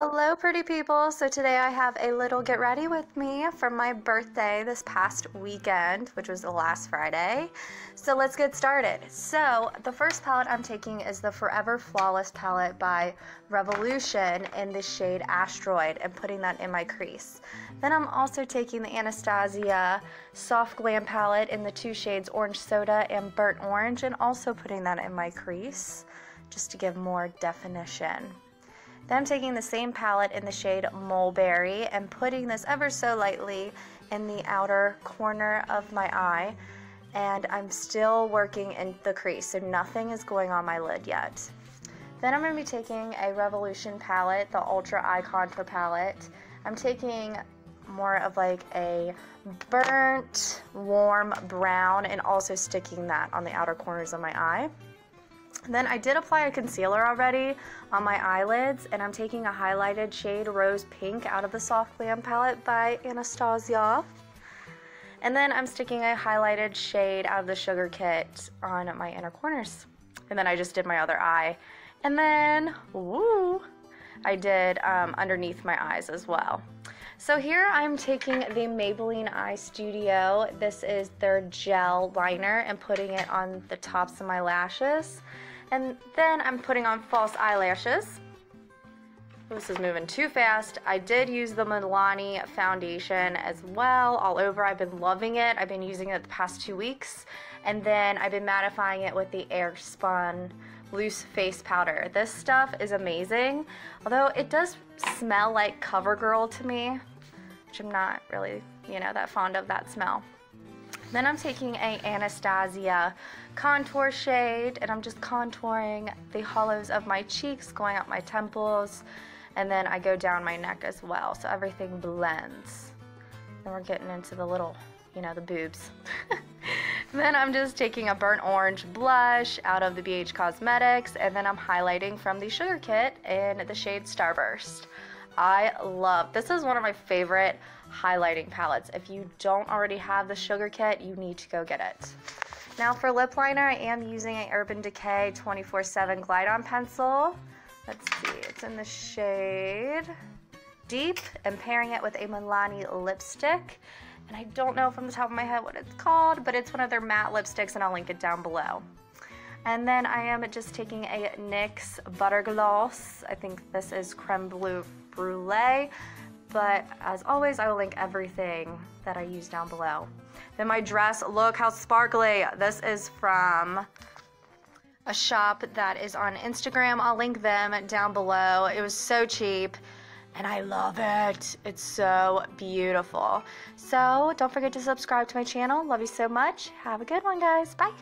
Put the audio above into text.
Hello pretty people. So today I have a little get ready with me from my birthday this past weekend, which was the last Friday. So let's get started. So the first palette I'm taking is the Forever Flawless palette by Revolution in the shade Asteroid and putting that in my crease. Then I'm also taking the Anastasia Soft Glam palette in the two shades Orange Soda and Burnt Orange and also putting that in my crease just to give more definition. Then I'm taking the same palette in the shade Mulberry and putting this ever so lightly in the outer corner of my eye. And I'm still working in the crease, so nothing is going on my lid yet. Then I'm going to be taking a Revolution palette, the Ultra Eye Contour palette. I'm taking more of like a burnt, warm brown and also sticking that on the outer corners of my eye. Then I did apply a concealer already on my eyelids, and I'm taking a highlighted shade Rose Pink out of the Soft Glam palette by Anastasia. And then I'm sticking a highlighted shade out of the Sugar Kit on my inner corners. And then I just did my other eye. And then, woo, I did underneath my eyes as well. So here I'm taking the Maybelline Eye Studio. This is their gel liner and putting it on the tops of my lashes. And then I'm putting on false eyelashes. This is moving too fast. I did use the Milani foundation as well all over. I've been loving it. I've been using it the past 2 weeks. And then I've been mattifying it with the Airspun loose face powder. This stuff is amazing, although it does smell like CoverGirl to me, which I'm not really, that fond of that smell. Then I'm taking a Anastasia contour shade and I'm just contouring the hollows of my cheeks, going up my temples, and then I go down my neck as well, so everything blends. Then we're getting into the little, the boobs. Then I'm just taking a burnt orange blush out of the BH Cosmetics, and then I'm highlighting from the Sugar Kit in the shade Starburst. This is one of my favorite highlighting palettes. If you don't already have the Sugar Kit, you need to go get it. Now for lip liner, I am using an Urban Decay 24/7 Glide On pencil. Let's see, it's in the shade Deep, and pairing it with a Milani lipstick. And I don't know from the top of my head what it's called, but it's one of their matte lipsticks, and I'll link it down below. And then I am just taking a NYX buttergloss. I think this is Creme brulee, but as always, I will link everything that I use down below. Then my dress, look how sparkly. This is from a shop that is on Instagram. I'll link them down below. It was so cheap, and I love it. It's so beautiful. So don't forget to subscribe to my channel. Love you so much. Have a good one, guys. Bye.